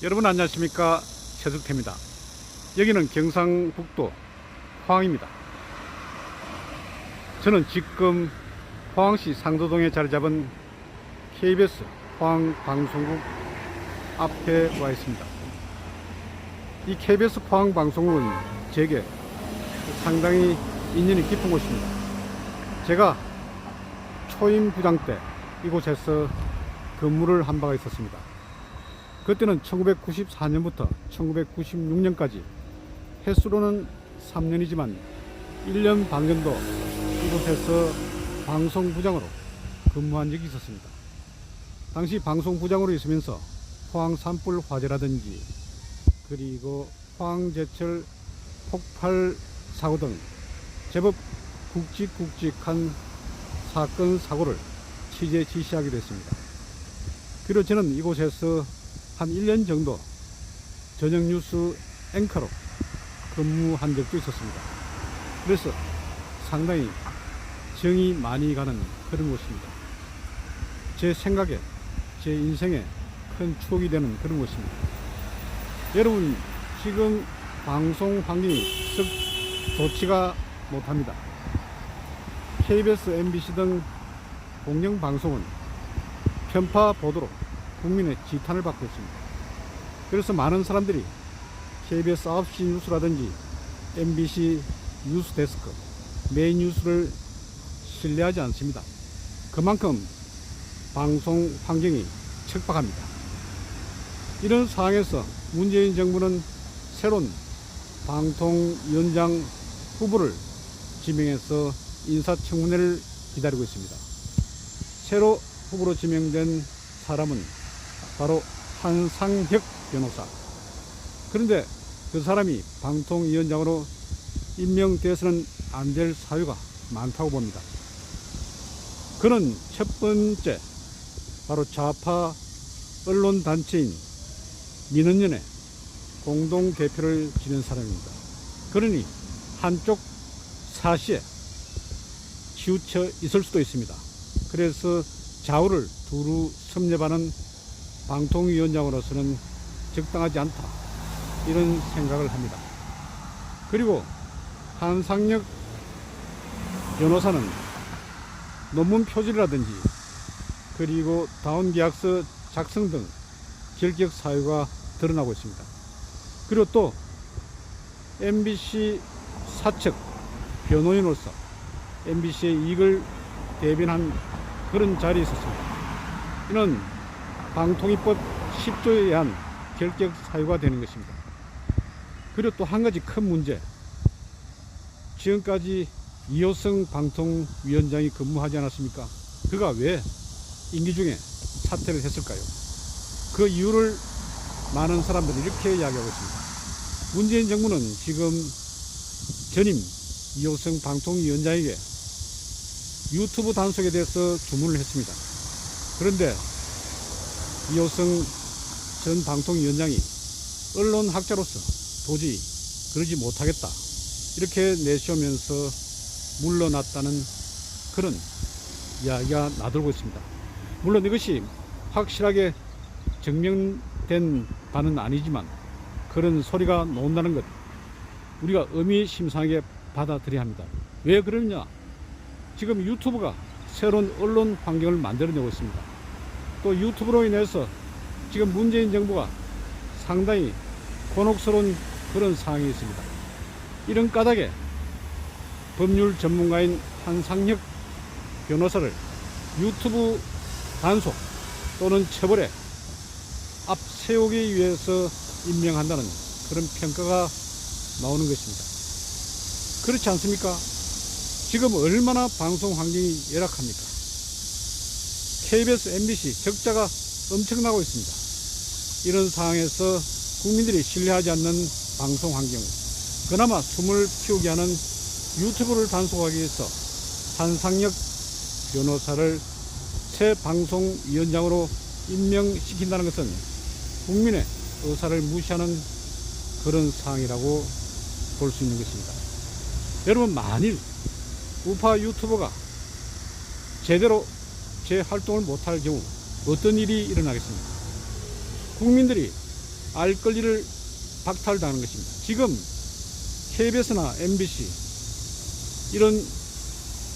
여러분 안녕하십니까, 최석태입니다. 여기는 경상북도 포항입니다. 저는 지금 포항시 상도동에 자리 잡은 KBS 포항방송국 앞에 와 있습니다. 이 KBS 포항방송국은 제게 상당히 인연이 깊은 곳입니다. 제가 초임 부장 때 이곳에서 근무를 한 바가 있었습니다. 그때는 1994년부터 1996년까지 횟수로는 3년이지만 1년 반 정도 이곳에서 방송부장으로 근무한 적이 있었습니다. 당시 방송부장으로 있으면서 포항 산불 화재라든지 그리고 포항제철 폭발 사고 등 제법 굵직굵직한 사건 사고를 취재 지시하게 됐습니다. 그리고 저는 이곳에서 한 1년 정도 저녁 뉴스 앵커로 근무한 적도 있었습니다. 그래서 상당히 정이 많이 가는 그런 곳입니다. 제 생각에, 제 인생에 큰 추억이 되는 그런 곳입니다. 여러분, 지금 방송 환경이 썩 좋지가 못합니다. KBS, MBC 등 공영방송은 편파 보도로 국민의 지탄을 받고 있습니다. 그래서 많은 사람들이 KBS 9시 뉴스라든지 MBC 뉴스 데스크, 메인 뉴스를 신뢰하지 않습니다. 그만큼 방송 환경이 척박합니다. 이런 상황에서 문재인 정부는 새로운 방통위원장 후보를 지명해서 인사청문회를 기다리고 있습니다. 새로 후보로 지명된 사람은 바로 한상혁 변호사. 그런데 그 사람이 방통위원장으로 임명돼서는 안 될 사유가 많다고 봅니다. 그는 첫 번째, 바로 좌파 언론단체인 민원연의 공동대표를 지낸 사람입니다. 그러니 한쪽 사시에 치우쳐 있을 수도 있습니다. 그래서 좌우를 두루 섭렵하는 방통위원장으로서는 적당하지 않다, 이런 생각을 합니다. 그리고 한상혁 변호사는 논문 표절이라든지 그리고 다운계약서 작성 등 결격 사유가 드러나고 있습니다. 그리고 또 MBC 사측 변호인으로서 MBC의 이익을 대변한 그런 자리에 있었습니다. 이는 방통위법 10조에 의한 결격 사유가 되는 것입니다. 그리고 또 한 가지 큰 문제, 지금까지 이호성 방통위원장이 근무하지 않았습니까? 그가 왜 임기 중에 사퇴를 했을까요? 그 이유를 많은 사람들이 이렇게 이야기하고 있습니다. 문재인 정부는 지금 전임 이호성 방통위원장에게 유튜브 단속에 대해서 주문을 했습니다. 그런데 이호성 전 방통위원장이 언론학자로서 도저히 그러지 못하겠다, 이렇게 내세우면서 물러났다는 그런 이야기가 나돌고 있습니다. 물론 이것이 확실하게 증명된 바는 아니지만 그런 소리가 나온다는 것, 우리가 의미심장하게 받아들여야 합니다. 왜 그러느냐? 지금 유튜브가 새로운 언론 환경을 만들어내고 있습니다. 또 유튜브로 인해서 지금 문재인 정부가 상당히 곤혹스러운 그런 상황이 있습니다. 이런 까닭에 법률 전문가인 한상혁 변호사를 유튜브 단속 또는 처벌에 앞세우기 위해서 임명한다는 그런 평가가 나오는 것입니다. 그렇지 않습니까? 지금 얼마나 방송 환경이 열악합니까? KBS, MBC 적자가 엄청나고 있습니다. 이런 상황에서 국민들이 신뢰하지 않는 방송 환경, 그나마 숨을 키우게 하는 유튜브를 단속하기 위해서 한상혁 변호사를 새 방송위원장으로 임명시킨다는 것은 국민의 의사를 무시하는 그런 상황이라고 볼 수 있는 것입니다. 여러분, 만일 우파 유튜버가 제대로 제 활동을 못할 경우 어떤 일이 일어나겠습니까? 국민들이 알 권리를 박탈당하는 것입니다. 지금 KBS나 MBC 이런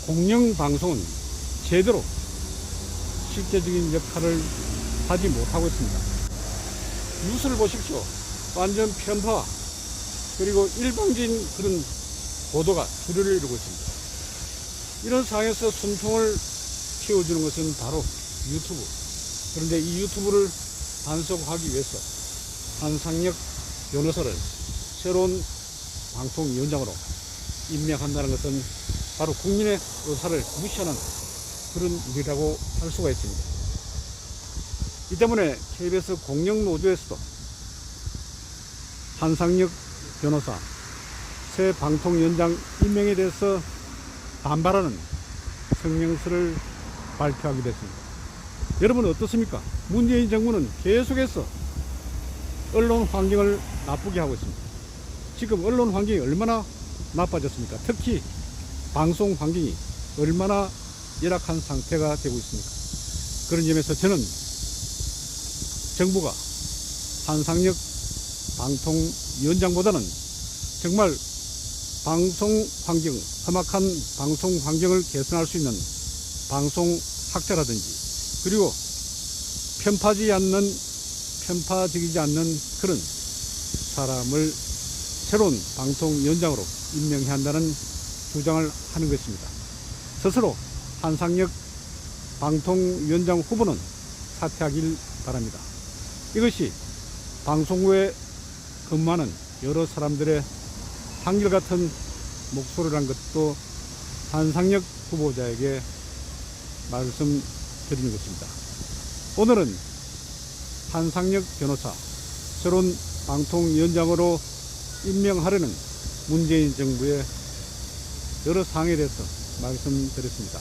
공영방송은 제대로 실제적인 역할을 하지 못하고 있습니다. 뉴스를 보십시오. 완전 편파 그리고 일방적인 그런 보도가 주류를 이루고 있습니다. 이런 상황에서 숨통을 틔워주는 것은 바로 유튜브. 그런데 이 유튜브를 단속하기 위해서 한상혁 변호사를 새로운 방통위원장으로 임명한다는 것은 바로 국민의 의사를 무시하는 그런 일이라고 할 수가 있습니다. 이 때문에 KBS 공영노조에서도 한상혁 변호사 새 방통위원장 임명에 대해서 반발하는 성명서를 발표하게 됐습니다. 여러분 어떻습니까? 문재인 정부는 계속해서 언론 환경을 나쁘게 하고 있습니다. 지금 언론 환경이 얼마나 나빠졌습니까? 특히 방송 환경이 얼마나 열악한 상태가 되고 있습니까? 그런 점에서 저는 정부가 한상혁 방통위원장보다는 정말 방송 환경, 험악한 방송 환경을 개선할 수 있는 방송 학자라든지 그리고 편파적이지 않는 그런 사람을 새로운 방통위원장으로 임명해야 한다는 주장을 하는 것입니다. 스스로 한상혁 방통위원장 후보는 사퇴하길 바랍니다. 이것이 방송국에 근무하는 여러 사람들의 한결같은 목소리란 것도 한상혁 후보자에게 말씀드리는 것입니다. 오늘은 한상혁 변호사 새로운 방통위원장으로 임명하려는 문재인 정부의 여러 사항에 대해서 말씀드렸습니다.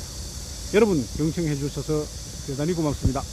여러분 경청해 주셔서 대단히 고맙습니다.